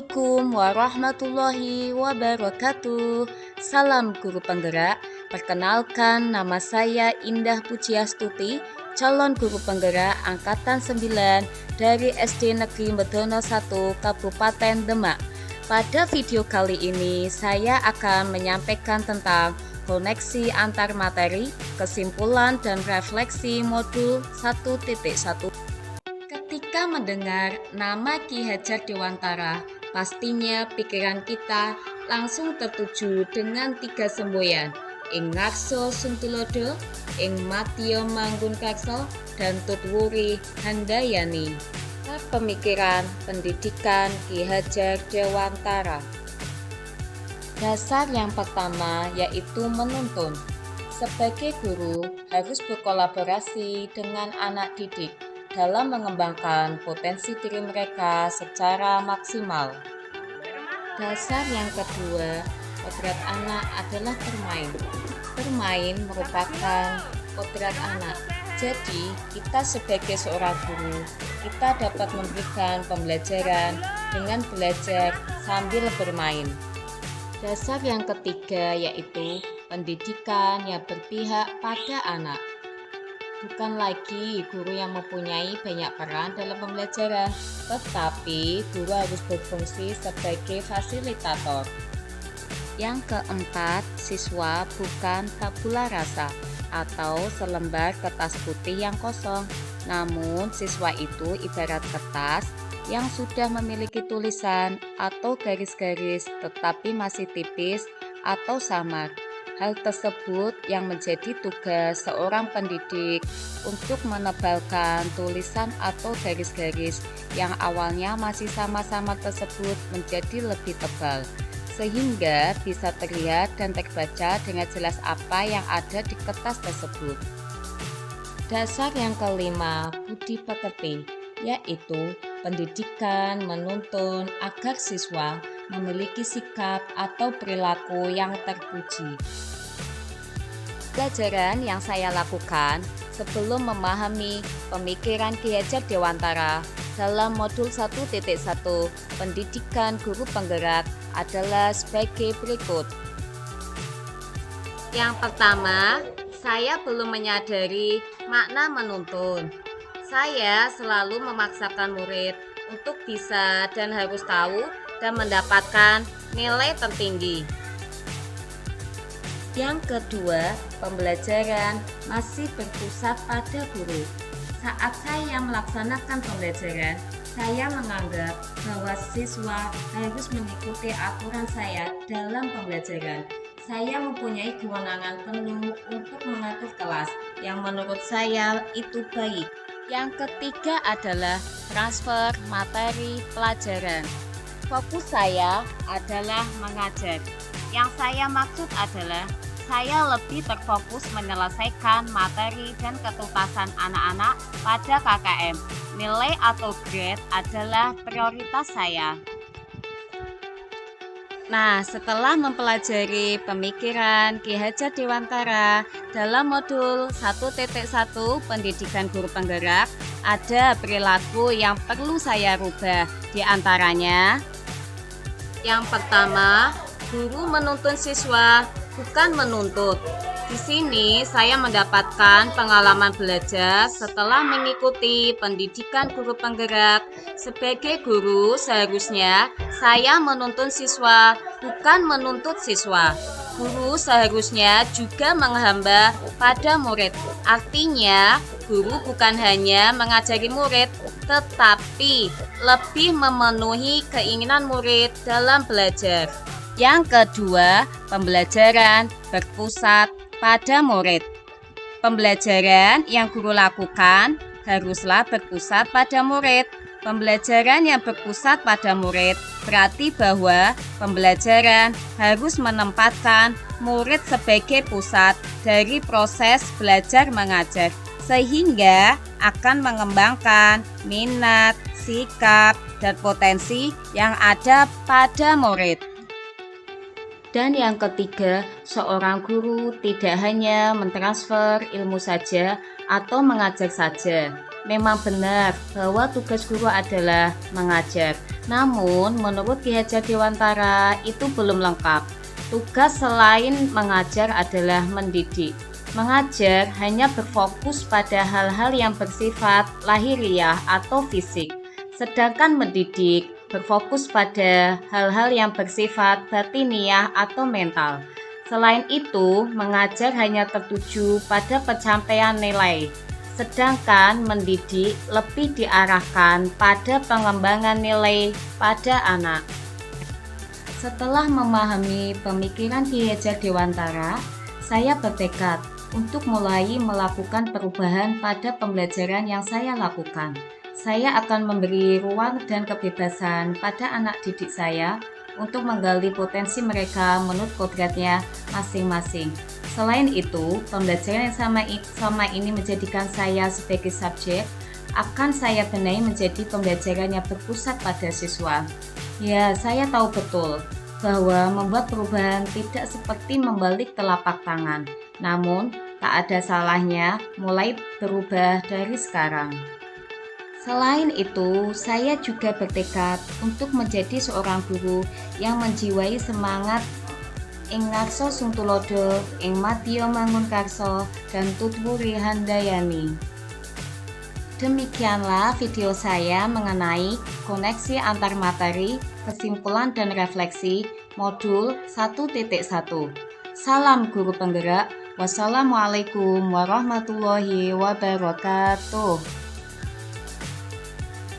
Assalamualaikum warahmatullahi wabarakatuh. Salam guru penggerak. Perkenalkan, nama saya Indah Pujiastuti, calon guru penggerak angkatan 9 dari SD Negeri Medono 1 Kabupaten Demak. Pada video kali ini saya akan menyampaikan tentang koneksi antar materi, kesimpulan dan refleksi modul 1.1. Ketika mendengar nama Ki Hajar Dewantara, pastinya pikiran kita langsung tertuju dengan tiga semboyan, ing ngarsa Suntulodo, ing Matya Mangkunkarsa, dan Tutwuri Handayani. Pemikiran pendidikan Ki Hajar Dewantara. Dasar yang pertama yaitu menuntun. Sebagai guru harus berkolaborasi dengan anak didik dalam mengembangkan potensi diri mereka secara maksimal. Dasar yang kedua, kodrat anak adalah bermain. Bermain merupakan kodrat anak. Jadi, kita sebagai seorang guru, kita dapat memberikan pembelajaran dengan belajar sambil bermain. Dasar yang ketiga yaitu pendidikan yang berpihak pada anak. Bukan lagi guru yang mempunyai banyak peran dalam pembelajaran, tetapi guru harus berfungsi sebagai fasilitator. Yang keempat, siswa bukan tabula rasa atau selembar kertas putih yang kosong. Namun, siswa itu ibarat kertas yang sudah memiliki tulisan atau garis-garis tetapi masih tipis atau samar. Hal tersebut yang menjadi tugas seorang pendidik untuk menebalkan tulisan atau garis-garis yang awalnya masih sama-sama tersebut menjadi lebih tebal, sehingga bisa terlihat dan terbaca dengan jelas apa yang ada di kertas tersebut. Dasar yang kelima, budi pekerti, yaitu pendidikan menuntun agar siswa memiliki sikap atau perilaku yang terpuji. Pelajaran yang saya lakukan sebelum memahami pemikiran Ki Hajar Dewantara dalam modul 1.1 pendidikan guru penggerak adalah sebagai berikut. Yang pertama, saya belum menyadari makna menuntun. Saya selalu memaksakan murid untuk bisa dan harus tahu dan mendapatkan nilai tertinggi. Yang kedua, pembelajaran masih berpusat pada guru. Saat saya melaksanakan pembelajaran, saya menganggap bahwa siswa harus mengikuti aturan saya dalam pembelajaran. Saya mempunyai kewenangan penuh untuk mengatur kelas yang menurut saya itu baik. Yang ketiga adalah transfer materi pelajaran. Fokus saya adalah mengajar. Yang saya maksud adalah saya lebih terfokus menyelesaikan materi dan ketuntasan anak-anak pada KKM. Nilai atau grade adalah prioritas saya. Nah, setelah mempelajari pemikiran Ki Hajar Dewantara dalam modul 1.1 pendidikan guru penggerak, ada perilaku yang perlu saya rubah. Di antaranya, yang pertama, guru menuntun siswa, bukan menuntut. Di sini saya mendapatkan pengalaman belajar setelah mengikuti pendidikan guru penggerak. Sebagai guru, seharusnya saya menuntun siswa, bukan menuntut siswa. Guru seharusnya juga menghamba pada murid. Artinya, guru bukan hanya mengajari murid, tetapi lebih memenuhi keinginan murid dalam belajar. Yang kedua, pembelajaran berpusat pada murid. Pembelajaran yang guru lakukan haruslah berpusat pada murid. Pembelajaran yang berpusat pada murid berarti bahwa pembelajaran harus menempatkan murid sebagai pusat dari proses belajar mengajar, sehingga akan mengembangkan minat, sikap, dan potensi yang ada pada murid. Dan yang ketiga, seorang guru tidak hanya mentransfer ilmu saja atau mengajar saja, Memang benar bahwa tugas guru adalah mengajar. Namun, menurut Ki Hajar Dewantara itu belum lengkap. Tugas selain mengajar adalah mendidik. Mengajar hanya berfokus pada hal-hal yang bersifat lahiriah atau fisik, sedangkan mendidik berfokus pada hal-hal yang bersifat batiniah atau mental. Selain itu, mengajar hanya tertuju pada pencapaian nilai, sedangkan mendidik lebih diarahkan pada pengembangan nilai pada anak. Setelah memahami pemikiran Ki Hajar Dewantara, saya bertekad untuk mulai melakukan perubahan pada pembelajaran yang saya lakukan. Saya akan memberi ruang dan kebebasan pada anak didik saya untuk menggali potensi mereka menurut kodratnya masing-masing. Selain itu, pembelajaran yang sama ini menjadikan saya sebagai subjek akan saya benahi menjadi pembelajaran yang berpusat pada siswa. Ya, saya tahu betul bahwa membuat perubahan tidak seperti membalik telapak tangan. Namun, tak ada salahnya mulai berubah dari sekarang. Selain itu, saya juga bertekad untuk menjadi seorang guru yang menjiwai semangat ing ngarsa sung tulodo, ing madya mangun karsa, dan tutwuri handayani. Demikianlah video saya mengenai koneksi antar materi, kesimpulan dan refleksi modul 1.1. Salam guru penggerak. Wassalamualaikum warahmatullahi wabarakatuh.